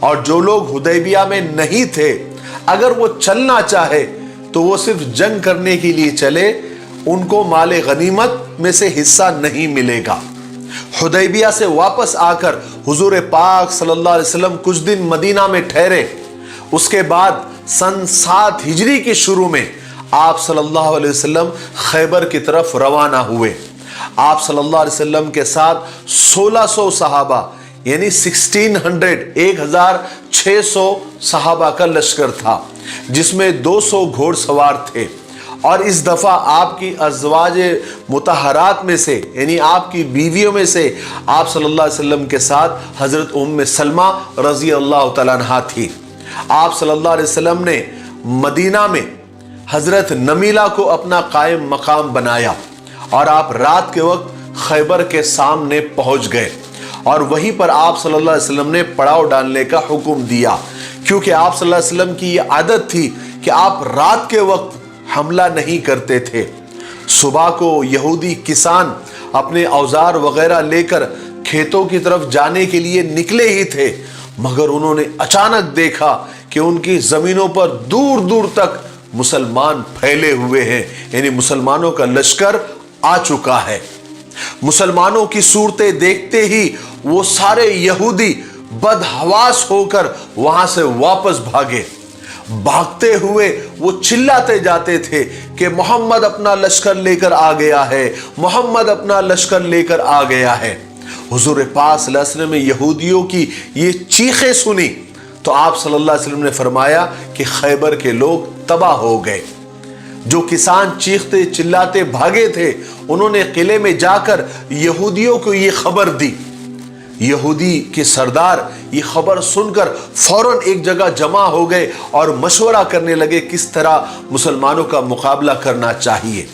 اور جو لوگ حدیبیہ میں نہیں تھے اگر وہ چلنا چاہے تو وہ صرف جنگ کرنے کے لیے چلے، ان کو مال غنیمت میں سے حصہ نہیں ملے گا۔ حدیبیہ سے واپس آ کر حضور پاک صلی اللہ علیہ وسلم کچھ دن مدینہ میں ٹھہرے۔ اس کے بعد سن 7 ہجری کے شروع میں آپ صلی اللہ علیہ وسلم خیبر کی طرف روانہ ہوئے۔ آپ صلی اللہ علیہ وسلم کے ساتھ 1600 صحابہ یعنی 1600 صحابہ کا لشکر تھا، جس میں 200 گھوڑ سوار تھے۔ اور اس دفعہ آپ کی ازواج مطہرات میں سے یعنی آپ کی بیویوں میں سے آپ صلی اللہ علیہ وسلم کے ساتھ حضرت ام سلمہ رضی اللہ تعالیٰ عنہا تھی۔ آپ صلی اللہ علیہ وسلم نے مدینہ میں حضرت نمیلہ کو اپنا قائم مقام بنایا اور آپ رات کے وقت خیبر کے سامنے پہنچ گئے، اور وہیں پر آپ صلی اللہ علیہ وسلم نے پڑاؤ ڈالنے کا حکم دیا، کیونکہ آپ صلی اللہ علیہ وسلم کی یہ عادت تھی کہ آپ رات کے وقت حملہ نہیں کرتے تھے۔ صبح کو یہودی کسان اپنے اوزار وغیرہ لے کر کھیتوں کی طرف جانے کے لیے نکلے ہی تھے، مگر انہوں نے اچانک دیکھا کہ ان کی زمینوں پر دور دور تک مسلمان پھیلے ہوئے ہیں، یعنی مسلمانوں کا لشکر آ چکا ہے۔ مسلمانوں کی صورتیں دیکھتے ہی وہ سارے یہودی بدحواس ہو کر وہاں سے واپس بھاگے۔ بھاگتے ہوئے وہ چلاتے جاتے تھے کہ محمد اپنا لشکر لے کر آ گیا ہے، محمد اپنا لشکر لے کر آ گیا ہے۔ حضور پاک صلی اللہ علیہ وسلم نے یہودیوں کی یہ چیخیں سنی تو آپ صلی اللہ علیہ وسلم نے فرمایا کہ خیبر کے لوگ تباہ ہو گئے۔ جو کسان چیختے چلاتے بھاگے تھے انہوں نے قلعے میں جا کر یہودیوں کو یہ خبر دی۔ یہودی کے سردار یہ خبر سن کر فوراً ایک جگہ جمع ہو گئے اور مشورہ کرنے لگے کس طرح مسلمانوں کا مقابلہ کرنا چاہیے۔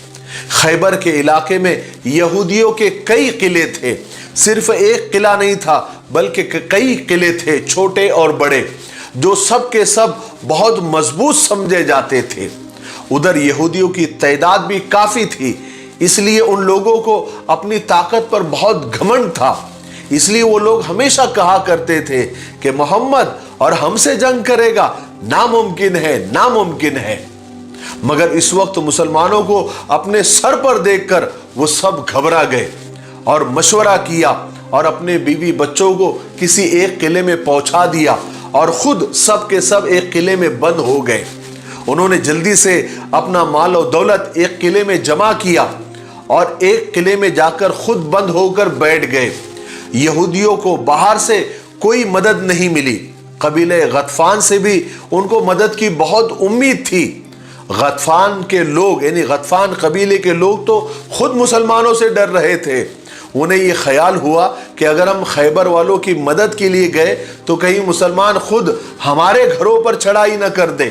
خیبر کے علاقے میں یہودیوں کے کئی قلعے تھے، صرف ایک قلعہ نہیں تھا بلکہ کئی قلعے تھے چھوٹے اور بڑے، جو سب کے سب بہت مضبوط سمجھے جاتے تھے۔ ادھر یہودیوں کی تعداد بھی کافی تھی، اس لیے ان لوگوں کو اپنی طاقت پر بہت گھمنڈ تھا، اس لیے وہ لوگ ہمیشہ کہا کرتے تھے کہ محمد اور ہم سے جنگ کرے گا، ناممکن ہے، ناممکن ہے۔ مگر اس وقت مسلمانوں کو اپنے سر پر دیکھ کر وہ سب گھبرا گئے اور مشورہ کیا اور اپنے بیوی بچوں کو کسی ایک قلعے میں پہنچا دیا اور خود سب کے سب ایک قلعے میں بند ہو گئے۔ انہوں نے جلدی سے اپنا مال و دولت ایک قلعے میں جمع کیا اور ایک قلعے میں جا کر خود بند ہو کر بیٹھ گئے۔ یہودیوں کو باہر سے کوئی مدد نہیں ملی، قبیلہ غطفان سے بھی ان کو مدد کی بہت امید تھی۔ غطفان کے لوگ یعنی غطفان قبیلے کے لوگ تو خود مسلمانوں سے ڈر رہے تھے۔ انہیں یہ خیال ہوا کہ اگر ہم خیبر والوں کی مدد کے لیے گئے تو کہیں مسلمان خود ہمارے گھروں پر چڑھائی نہ کر دے۔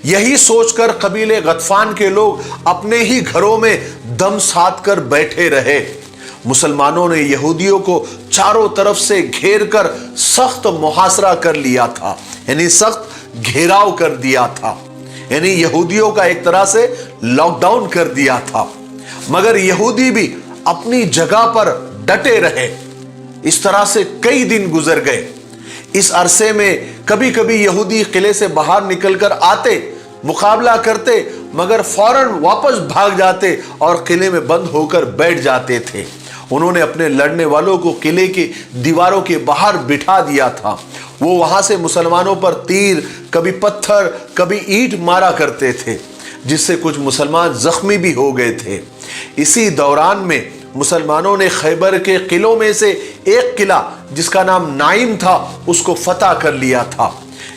یہی سوچ کر قبیلے غطفان کے لوگ اپنے ہی گھروں میں دم ساتھ کر بیٹھے رہے۔ مسلمانوں نے یہودیوں کو چاروں طرف سے گھیر کر سخت محاصرہ کر لیا تھا، یعنی سخت گھیراؤ کر دیا تھا، یعنی یہودیوں کا ایک طرح سے لاک ڈاؤن کر دیا تھا۔ مگر یہودی بھی اپنی جگہ پر ڈٹے رہے۔ اس طرح سے کئی دن گزر گئے۔ اس عرصے میں کبھی کبھی یہودی قلعے سے باہر نکل کر آتے، مقابلہ کرتے، مگر فوراً واپس بھاگ جاتے اور قلعے میں بند ہو کر بیٹھ جاتے تھے۔ انہوں نے اپنے لڑنے والوں کو قلعے کی دیواروں کے باہر بٹھا دیا تھا۔ وہ وہاں سے مسلمانوں پر تیر، کبھی پتھر، کبھی اینٹ مارا کرتے تھے، جس سے کچھ مسلمان زخمی بھی ہو گئے تھے۔ اسی دوران میں مسلمانوں نے خیبر کے قلعوں میں سے ایک قلعہ جس کا نام نائم تھا اس کو فتح کر لیا تھا۔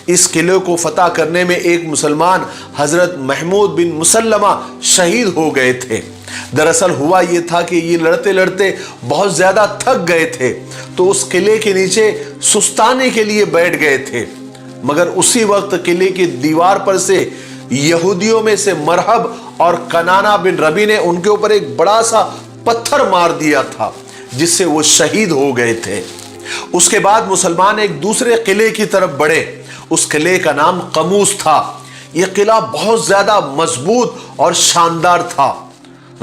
اس قلعے کو فتح کرنے میں ایک مسلمان حضرت محمود بن مسلمہ شہید ہو گئے تھے۔ دراصل ہوا یہ تھا کہ یہ لڑتے لڑتے بہت زیادہ تھک گئے تھے تو اس قلعے کے نیچے سستانے کے لیے بیٹھ گئے تھے، مگر اسی وقت قلعے کی دیوار پر سے یہودیوں میں سے مرحب اور کنانا بن ربی نے ان کے اوپر ایک بڑا سا پتھر مار دیا تھا، جس سے وہ شہید ہو گئے تھے۔ اس کے بعد مسلمان ایک دوسرے قلعے کی طرف بڑھے۔ اس قلعے کا نام قموس تھا۔ یہ قلعہ بہت زیادہ مضبوط اور شاندار تھا۔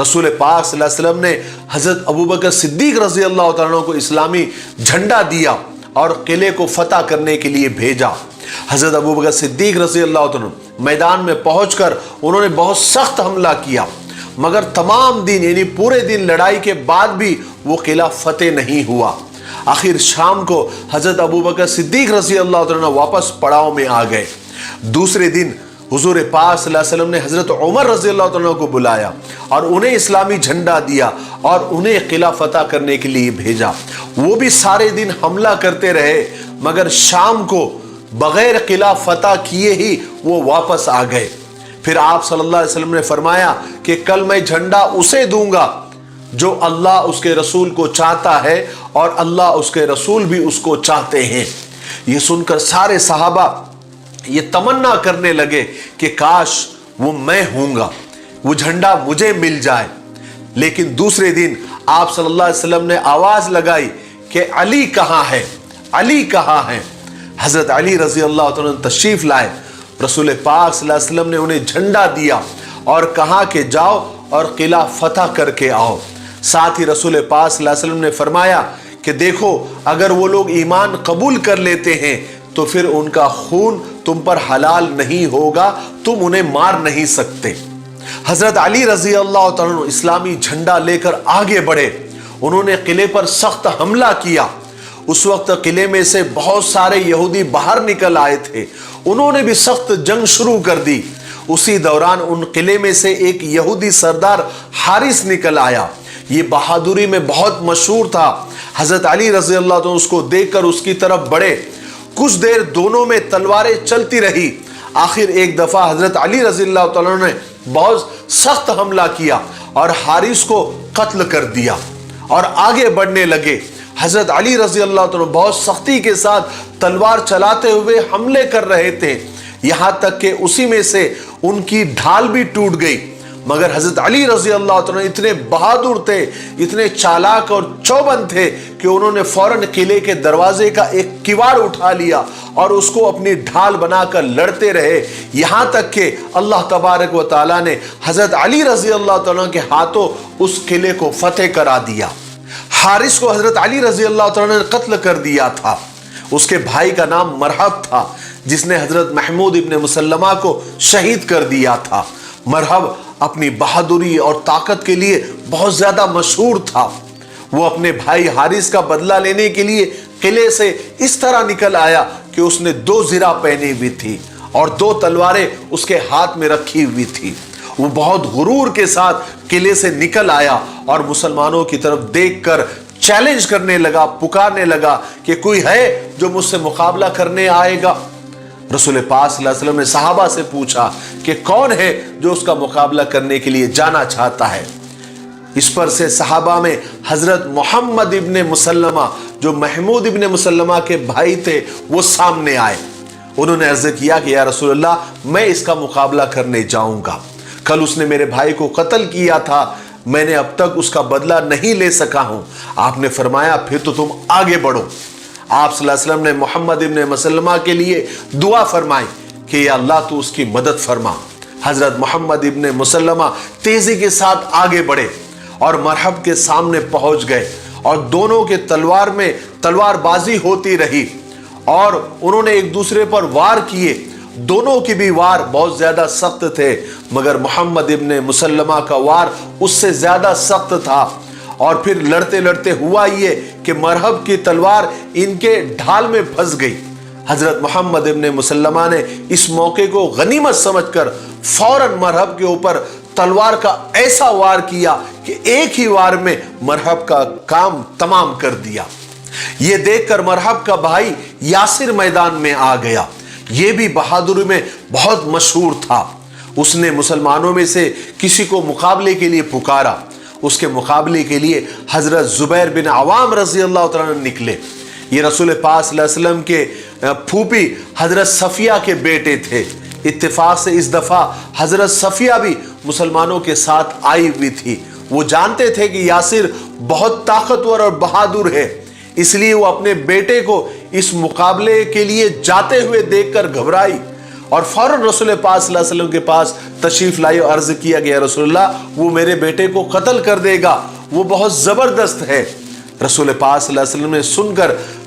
رسول پاک صلی اللہ علیہ وسلم نے حضرت ابوبکر صدیق رضی اللہ تعالیٰ عنہ کو اسلامی جھنڈا دیا اور قلعے کو فتح کرنے کے لیے بھیجا۔ حضرت ابو بکر صدیق رضی اللہ عنہ میدان میں پہنچ کر انہوں نے بہت سخت حملہ کیا، مگر تمام دن یعنی پورے دن لڑائی کے بعد بھی وہ قلعہ فتح نہیں ہوا۔ آخر شام کو حضرت ابو بکر صدیق رضی اللہ عنہ واپس پڑاؤ میں آ گئے۔ دوسرے دن حضور پاک صلی اللہ علیہ وسلم نے حضرت عمر رضی اللہ عنہ کو بلایا اور انہیں اسلامی جھنڈا دیا اور انہیں قلعہ فتح کرنے کے لیے بھیجا۔ وہ بھی سارے دن حملہ کرتے رہے، مگر شام کو بغیر قلعہ فتح کیے ہی وہ واپس آ گئے۔ پھر آپ صلی اللہ علیہ وسلم نے فرمایا کہ کل میں جھنڈا اسے دوں گا جو اللہ اس کے رسول کو چاہتا ہے اور اللہ اس کے رسول بھی اس کو چاہتے ہیں۔ یہ سن کر سارے صحابہ یہ تمنا کرنے لگے کہ کاش وہ میں ہوں گا، وہ جھنڈا مجھے مل جائے۔ لیکن دوسرے دن آپ صلی اللہ علیہ وسلم نے آواز لگائی کہ علی کہاں ہے، علی کہاں ہے۔ حضرت علی رضی اللہ عنہ تشریف لائے۔ رسول پاک صلی اللہ علیہ وسلم نے انہیں جھنڈا دیا اور کہا کہ جاؤ اور قلعہ فتح کر کے آؤ۔ ساتھ ہی رسول پاک صلی اللہ علیہ وسلم نے فرمایا کہ دیکھو اگر وہ لوگ ایمان قبول کر لیتے ہیں تو پھر ان کا خون تم پر حلال نہیں ہوگا، تم انہیں مار نہیں سکتے۔ حضرت علی رضی اللہ عنہ اسلامی جھنڈا لے کر آگے بڑھے۔ انہوں نے قلعے پر سخت حملہ کیا۔ اس وقت قلعے میں سے بہت سارے یہودی باہر نکل آئے تھے، انہوں نے بھی سخت جنگ شروع کر دی۔ اسی دوران ان قلعے میں سے ایک یہودی سردار حارث نکل آیا، یہ بہادری میں بہت مشہور تھا۔ حضرت علی رضی اللہ عنہ اس کو دیکھ کر اس کی طرف بڑھے۔ کچھ دیر دونوں میں تلواریں چلتی رہی۔ آخر ایک دفعہ حضرت علی رضی اللہ عنہ نے بہت سخت حملہ کیا اور حارث کو قتل کر دیا اور آگے بڑھنے لگے۔ حضرت علی رضی اللہ عنہ بہت سختی کے ساتھ تلوار چلاتے ہوئے حملے کر رہے تھے، یہاں تک کہ اسی میں سے ان کی ڈھال بھی ٹوٹ گئی۔ مگر حضرت علی رضی اللہ عنہ اتنے بہادر تھے، اتنے چالاک اور چوبند تھے کہ انہوں نے فوراً قلعے کے دروازے کا ایک کیواڑ اٹھا لیا اور اس کو اپنی ڈھال بنا کر لڑتے رہے، یہاں تک کہ اللہ تبارک و تعالیٰ نے حضرت علی رضی اللہ عنہ کے ہاتھوں اس قلعے کو فتح کرا دیا۔ حارث کو حضرت علی رضی اللہ عنہ نے قتل کر دیا تھا۔ اس کے بھائی کا نام مرحب تھا جس نے حضرت محمود ابن مسلمہ کو شہید کر دیا تھا۔ مرحب اپنی بہادری اور طاقت کے لیے بہت زیادہ مشہور تھا۔ وہ اپنے بھائی حارث کا بدلہ لینے کے لیے قلعے سے اس طرح نکل آیا کہ اس نے 2 زرہ پہنی ہوئی تھی اور 2 تلواریں اس کے ہاتھ میں رکھی ہوئی تھی۔ وہ بہت غرور کے ساتھ قلعے سے نکل آیا اور مسلمانوں کی طرف دیکھ کر چیلنج کرنے لگا، پکارنے لگا کہ کوئی ہے جو مجھ سے مقابلہ کرنے آئے گا۔ رسول پاک صلی اللہ علیہ وسلم نے صحابہ سے پوچھا کہ کون ہے جو اس کا مقابلہ کرنے کے لیے جانا چاہتا ہے۔ اس پر سے صحابہ میں حضرت محمد ابن مسلمہ جو محمود ابن مسلمہ کے بھائی تھے وہ سامنے آئے۔ انہوں نے عرض کیا کہ یا رسول اللہ میں اس کا مقابلہ کرنے جاؤں گا، کل اس نے میرے بھائی کو قتل کیا تھا، میں نے اب تک اس کا بدلہ نہیں لے سکا ہوں۔ آپ نے فرمایا پھر تو تم آگے بڑھو۔ آپ صلی اللہ علیہ وسلم نے محمد ابن مسلمہ کے لیے دعا فرمائی کہ یا اللہ تو اس کی مدد فرما۔ حضرت محمد ابن مسلمہ تیزی کے ساتھ آگے بڑھے اور مرحب کے سامنے پہنچ گئے اور دونوں کے تلوار میں تلوار بازی ہوتی رہی اور انہوں نے ایک دوسرے پر وار کیے۔ دونوں کی بھی وار بہت زیادہ سخت تھے، مگر محمد ابن مسلمہ کا وار اس سے زیادہ سخت تھا۔ اور پھر لڑتے لڑتے ہوا یہ کہ مرحب کی تلوار ان کے ڈھال میں پھنس گئی۔ حضرت محمد ابن مسلمہ نے اس موقع کو غنیمت سمجھ کر فوراً مرحب کے اوپر تلوار کا ایسا وار کیا کہ ایک ہی وار میں مرحب کا کام تمام کر دیا۔ یہ دیکھ کر مرحب کا بھائی یاسر میدان میں آ گیا، یہ بھی بہادری میں بہت مشہور تھا۔ اس نے مسلمانوں میں سے کسی کو مقابلے کے لیے پکارا۔ اس کے مقابلے کے لیے حضرت زبیر بن عوام رضی اللہ عنہ نکلے۔ یہ رسول پاک صلی اللہ علیہ وسلم کے پھوپھی حضرت صفیہ کے بیٹے تھے۔ اتفاق سے اس دفعہ حضرت صفیہ بھی مسلمانوں کے ساتھ آئی ہوئی تھی۔ وہ جانتے تھے کہ یاسر بہت طاقتور اور بہادر ہے، اس لیے وہ اپنے بیٹے کو اس مقابلے کے لیے جاتے ہوئے دیکھ کر گھبرائی اور فوراً رسول پاک صلی اللہ علیہ وسلم کے پاس تشریف لائی اور عرض کیا گیا رسول اللہ وہ میرے بیٹے کو قتل کر دے گا، وہ بہت زبردست ہے۔ رسول پاک صلی اللہ علیہ وسلم نے سن کر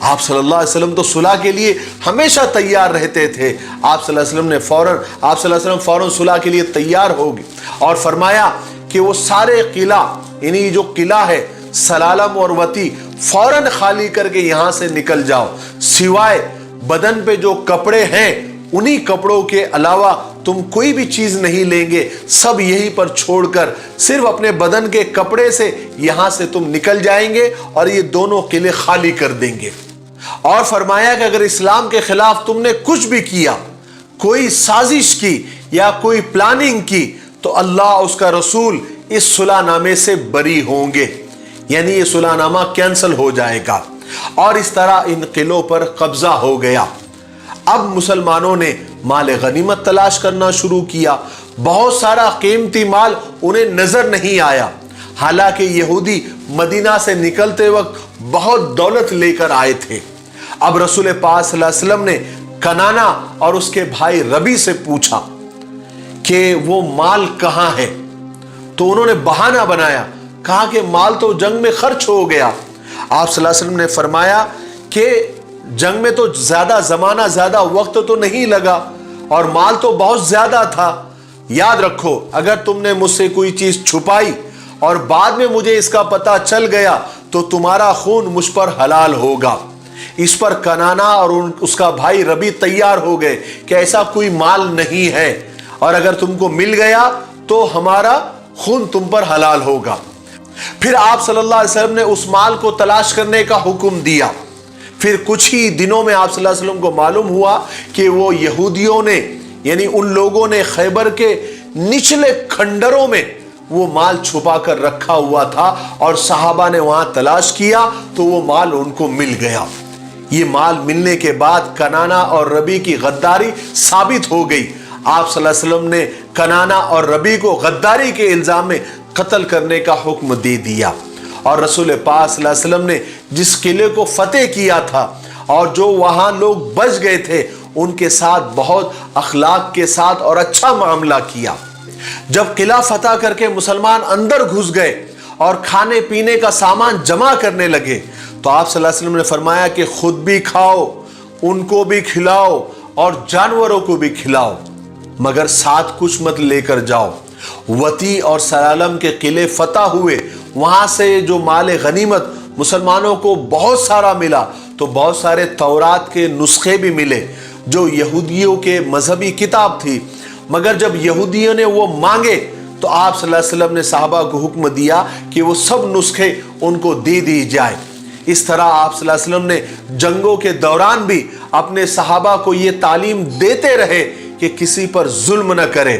آپ صلی اللہ علیہ وسلم تو صلح کے لیے ہمیشہ تیار رہتے تھے۔ آپ صلی اللہ علیہ وسلم نے فوراً صلح کے لیے تیار ہو گئے اور فرمایا کہ وہ سارے قلعہ، یعنی جو قلعہ ہے سلالم اور وتی، فوراً خالی کر کے یہاں سے نکل جاؤ، سوائے بدن پہ جو کپڑے ہیں انہی کپڑوں کے علاوہ تم کوئی بھی چیز نہیں لیں گے، سب یہیں پر چھوڑ کر صرف اپنے بدن کے کپڑے سے یہاں سے تم نکل جائیں گے اور یہ دونوں قلعے خالی کر دیں گے۔ اور فرمایا کہ اگر اسلام کے خلاف تم نے کچھ بھی کیا، کوئی سازش کی یا کوئی پلاننگ کی، تو اللہ اس کا رسول اس صلح نامے سے بری ہوں گے، یعنی یہ صلح نامہ کینسل ہو جائے گا۔ اور اس طرح ان قلعوں پر قبضہ ہو گیا۔ اب مسلمانوں نے مال غنیمت تلاش کرنا شروع کیا۔ بہت سارا قیمتی مال انہیں نظر نہیں آیا، حالانکہ یہودی مدینہ سے نکلتے وقت بہت دولت لے کر آئے تھے۔ اب رسول پاک صلی اللہ علیہ وسلم نے کنانا اور اس کے بھائی ربی سے پوچھا کہ وہ مال کہاں ہے، تو انہوں نے بہانہ بنایا، کہا کہ مال تو جنگ میں خرچ ہو گیا۔ آپ صلی اللہ علیہ وسلم نے فرمایا کہ جنگ میں تو زیادہ وقت تو نہیں لگا اور مال تو بہت زیادہ تھا۔ یاد رکھو، اگر تم نے مجھ سے کوئی چیز چھپائی اور بعد میں مجھے اس کا پتہ چل گیا تو تمہارا خون مجھ پر حلال ہوگا۔ اس پر کنانا اور اس کا بھائی ربی تیار ہو گئے کہ ایسا کوئی مال نہیں ہے، اور اگر تم کو مل گیا تو ہمارا خون تم پر حلال ہوگا۔ پھر آپ صلی اللہ علیہ وسلم نے اس مال کو تلاش کرنے کا حکم دیا۔ پھر کچھ ہی دنوں میں آپ صلی اللہ علیہ وسلم کو معلوم ہوا کہ وہ یہودیوں نے، یعنی ان لوگوں نے خیبر کے نچلے کھنڈروں میں وہ مال چھپا کر رکھا ہوا تھا، اور صحابہ نے وہاں تلاش کیا تو وہ مال ان کو مل گیا۔ یہ مال ملنے کے بعد کنانا اور ربی کی غداری ثابت ہو گئی۔ آپ صلی اللہ علیہ وسلم نے کنانا اور ربی کو غداری کے الزام میں قتل کرنے کا حکم دے دیا، اور رسول پاک صلی اللہ علیہ وسلم نے جس قلعے کو فتح کیا تھا اور جو وہاں لوگ بچ گئے تھے ان کے ساتھ بہت اخلاق کے ساتھ اور اچھا معاملہ کیا۔ جب قلعہ فتح کر کے مسلمان اندر گھس گئے اور کھانے پینے کا سامان جمع کرنے لگے تو آپ صلی اللہ علیہ وسلم نے فرمایا کہ خود بھی کھاؤ، ان کو بھی کھلاؤ اور جانوروں کو بھی کھلاؤ، مگر ساتھ کچھ مت لے کر جاؤ۔ وتی اور سلالم کے قلعے فتح ہوئے، وہاں سے جو مال غنیمت مسلمانوں کو بہت سارا ملا، تو بہت سارے تورات کے نسخے بھی ملے جو یہودیوں کے مذہبی کتاب تھی، مگر جب یہودیوں نے وہ مانگے تو آپ صلی اللہ علیہ وسلم نے صحابہ کو حکم دیا کہ وہ سب نسخے ان کو دے دی جائے۔ اس طرح آپ صلی اللہ علیہ وسلم نے جنگوں کے دوران بھی اپنے صحابہ کو یہ تعلیم دیتے رہے کہ کسی پر ظلم نہ کرے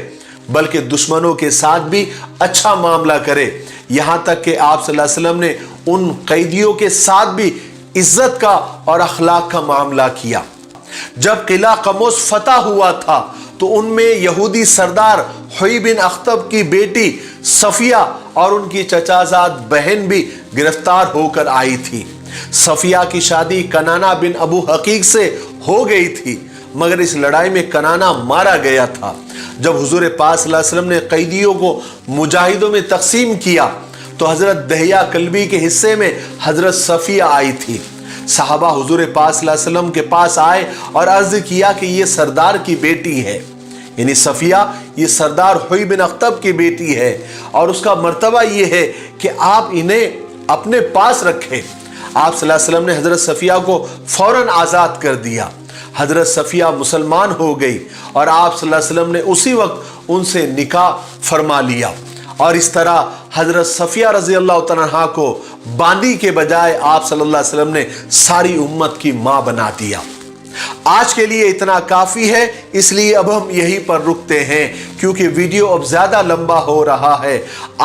بلکہ دشمنوں کے ساتھ بھی اچھا معاملہ کرے، یہاں تک کہ آپ صلی اللہ علیہ وسلم نے ان قیدیوں کے ساتھ بھی عزت کا اور اخلاق کا معاملہ کیا۔ جب قلعہ قموس فتح ہوا تھا تو ان میں یہودی سردار حوی بن اخطب کی بیٹی صفیہ اور ان کی چچازاد بہن بھی گرفتار ہو کر آئی تھی۔ صفیہ کی شادی کنانا بن ابو حقیق سے ہو گئی تھی، مگر اس لڑائی میں کنانا مارا گیا تھا۔ جب حضور پاک صلی اللہ علیہ وسلم نے قیدیوں کو مجاہدوں میں تقسیم کیا تو حضرت دہیہ کلبی کے حصے میں حضرت صفیہ آئی تھی۔ صحابہ حضور پاک صلی اللہ علیہ وسلم کے پاس آئے اور عرض کیا کہ یہ سردار کی بیٹی ہے، یعنی صفیہ یہ سردار حوی بن اخطب کی بیٹی ہے، اور اس کا مرتبہ یہ ہے کہ آپ انہیں اپنے پاس رکھیں۔ آپ صلی اللہ علیہ وسلم نے حضرت صفیہ کو فوراً آزاد کر دیا۔ حضرت صفیہ مسلمان ہو گئی اور آپ صلی اللہ علیہ وسلم نے اسی وقت ان سے نکاح فرما لیا، اور اس طرح حضرت صفیہ رضی اللہ تعالیٰ عنہا کو باندی کے بجائے آپ صلی اللہ علیہ وسلم نے ساری امت کی ماں بنا دیا۔ آج کے لیے اتنا کافی ہے، اس لیے اب ہم یہیں پر رکتے ہیں کیونکہ ویڈیو اب زیادہ لمبا ہو رہا ہے۔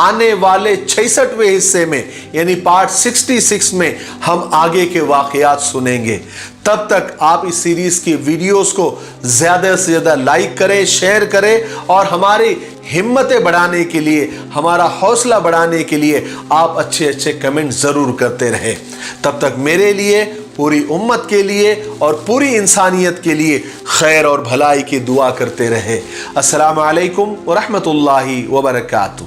آنے والے 66ویں حصے میں یعنی پارٹ 66 میں ہم آگے کے واقعات سنیں گے۔ تب تک آپ اس سیریز کی ویڈیوز کو زیادہ سے زیادہ لائک کریں، شیئر کریں، اور ہماری ہمتیں بڑھانے کے لیے، ہمارا حوصلہ بڑھانے کے لیے آپ اچھے اچھے کمنٹ ضرور کرتے رہیں۔ تب تک میرے لیے، پوری امت کے لیے اور پوری انسانیت کے لیے خیر اور بھلائی کی دعا کرتے رہے۔ السلام علیکم ورحمۃ اللہ وبرکاتہ۔